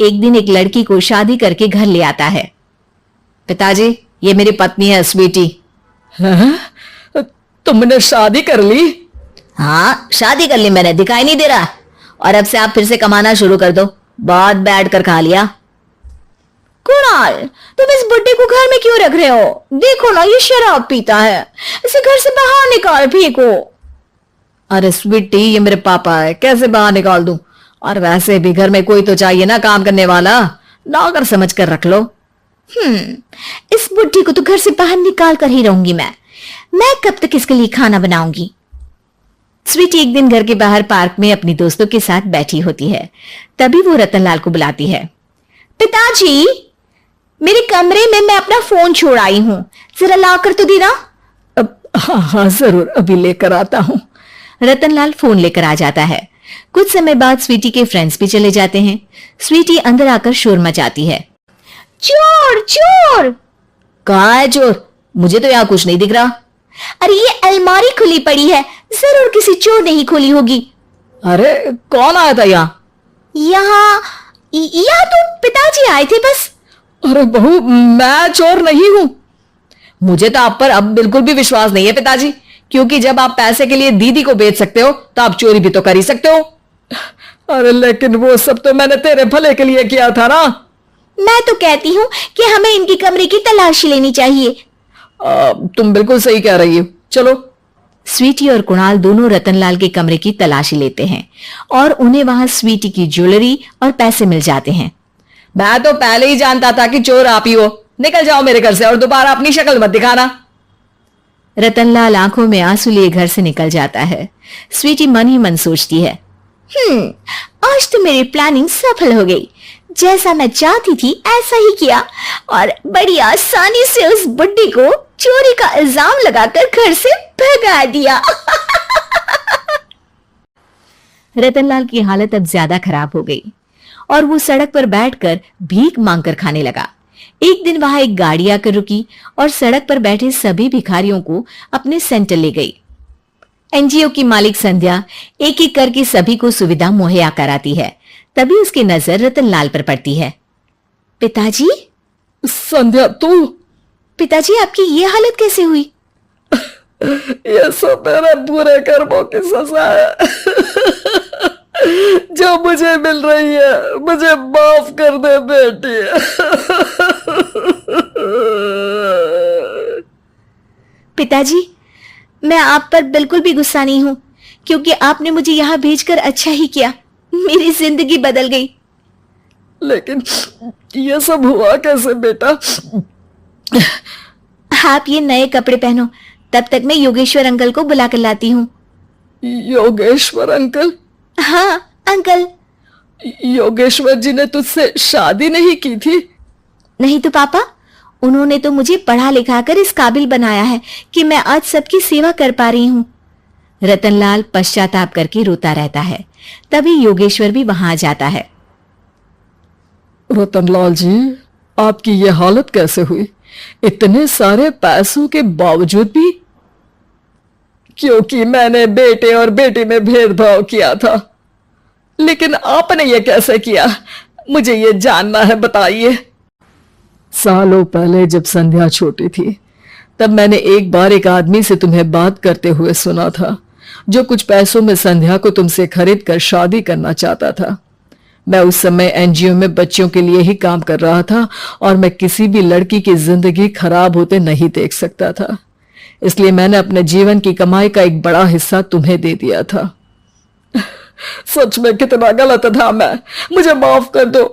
एक दिन एक लड़की को शादी करके घर ले आता है। पिताजी, ये मेरी पत्नी है स्वीटी। हाँ? तुमने शादी कर ली? हाँ, शादी कर ली मैंने, दिखाई नहीं दे रहा। और अब से आप फिर से कमाना शुरू कर दो, बहुत बैठ कर खा लिया। कुणाल, तुम इस बुड्ढे को घर में क्यों रख रहे हो? देखो ना, ये शराब पीता है, इसे घर से बाहर निकाल फेंको। अरे स्वीटी, ये मेरे पापा है, कैसे बाहर निकाल दूं? और वैसे भी घर में कोई तो चाहिए ना काम करने वाला, नौकर समझ कर रख लो। इस बुड्ढी को तो घर से बाहर निकाल कर ही रहूंगी मैं कब तक इसके लिए खाना बनाऊंगी। स्वीटी एक दिन घर के बाहर पार्क में अपनी दोस्तों के साथ बैठी होती है। तभी वो रतनलाल को बुलाती है। पिताजी, मेरे कमरे में मैं अपना फोन छोड़ आई हूं, जरा लाकर तो देना। हाँ हाँ जरूर, अभी लेकर आता हूं। रतनलाल फोन लेकर आ जाता है। कुछ समय बाद स्वीटी के फ्रेंड्स भी चले जाते हैं। स्वीटी अंदर आकर शोर मचाती है। चोर चोर! कहाँ है चोर? मुझे तो यहाँ कुछ नहीं दिख रहा। अरे ये अलमारी खुली पड़ी है, जरूर किसी चोर ने ही खोली होगी। अरे कौन आया था यहाँ? यहाँ तो पिताजी आए थे बस। अरे बहू, मैं चोर नहीं हूं। मुझे तो आप पर अब बिल्कुल भी विश्वास नहीं है पिताजी, क्योंकि जब आप पैसे के लिए दीदी को बेच सकते हो तो आप चोरी भी तो कर ही सकते हो। अरे लेकिन वो सब तो मैंने तेरे भले के लिए किया था ना। मैं तो कहती हूँ कि हमें इनके कमरे की तलाशी लेनी चाहिए। तुम बिल्कुल सही कह रही हो, चलो। स्वीटी और कुणाल दोनों रतनलाल के कमरे की तलाशी लेते हैं और उन्हें वहां स्वीटी की ज्वेलरी और पैसे मिल जाते हैं। मैं तो पहले ही जानता था कि चोर आप ही हो। निकल जाओ मेरे घर से और दोबारा अपनी शक्ल मत दिखाना। रतनलाल आंखों में आंसू लिए घर से निकल जाता है। स्वीटी मन ही मन सोचती है, आज तो मेरी प्लानिंग सफल हो गई। जैसा मैं चाहती थी ऐसा ही किया और बड़ी आसानी से उस बुड्ढी को चोरी का इल्जाम लगाकर घर से भगा दिया। रतनलाल की हालत अब ज्यादा खराब हो गई और वो सड़क पर बैठकर भीख मांगकर खाने लगा। एक दिन वहां एक गाड़ी आकर रुकी और सड़क पर बैठे सभी भिखारियों को अपने सेंटर ले गई। एनजीओ की मालिक संध्या एक एक करके सभी को सुविधा मुहैया कराती है। तभी उसकी नजर रतनलाल पर पड़ती है। पिताजी? संध्या, तू? पिताजी, आपकी ये हालत कैसे हुई? ये सब मेरे बुरे कर्मों की सजा है जो मुझे मिल रही है। मुझे माफ कर दे बेटी। पिताजी, मैं आप पर बिल्कुल भी गुस्सा नहीं हूं, क्योंकि आपने मुझे यहां भेजकर अच्छा ही किया। मेरी जिंदगी बदल गई। लेकिन ये सब हुआ कैसे बेटा? आप ये नए कपड़े पहनो, तब तक मैं योगेश्वर अंकल को बुला कर लाती हूँ। योगेश्वर अंकल? हाँ अंकल। योगेश्वर जी ने तुझसे शादी नहीं की थी? नहीं तो पापा, उन्होंने तो मुझे पढ़ा लिखा कर इस काबिल बनाया है कि मैं आज सबकी सेवा कर पा रही हूँ। रतनलाल पश्चाताप करके रोता रहता है। तभी योगेश्वर भी वहां आ जाता है। रतनलाल जी, आपकी ये हालत कैसे हुई? इतने सारे पैसों के बावजूद भी? क्योंकि मैंने बेटे और बेटी में भेदभाव किया था। लेकिन आपने ये कैसे किया? मुझे ये जानना है, बताइए। सालों पहले जब संध्या छोटी थी, तब मैंने एक बार एक आदमी से तुम्हें बात करते हुए सुना था, जो कुछ पैसों में संध्या को तुमसे खरीद कर शादी करना चाहता था। मैं उस समय एनजीओ में बच्चों के लिए ही काम कर रहा था और मैं किसी भी लड़की की जिंदगी खराब होते नहीं देख सकता था। इसलिए मैंने अपने जीवन की कमाई का एक बड़ा हिस्सा तुम्हें दे दिया था। सच में कितना गलत था मैं। मुझे माफ कर दो।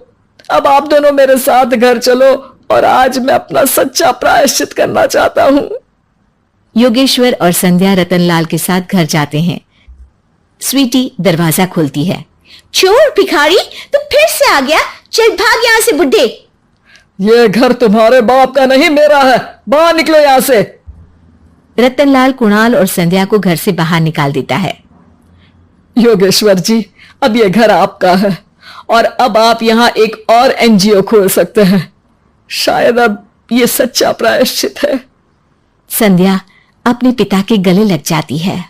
अब आप दोनों मेरे साथ घर चलो और आज मैं अपना सच्चा प्रायश्चित करना चाहता हूं। योगेश्वर और संध्या रतनलाल के साथ घर जाते हैं। स्वीटी दरवाजा खोलती है। चोर भिखारी, तुम फिर से आ गया? चल भाग यहां से बुड्ढे। ये घर तुम्हारे बाप का नहीं, मेरा है। बाहर निकलो यहां से। रतनलाल कुणाल और संध्या को घर से बाहर निकाल देता है। योगेश्वर जी, अब ये घर आपका है और अब आप यहां एक और एनजीओ खोल सकते हैं। शायद अब ये सच्चा प्रायश्चित है। संध्या अपने पिता के गले लग जाती है।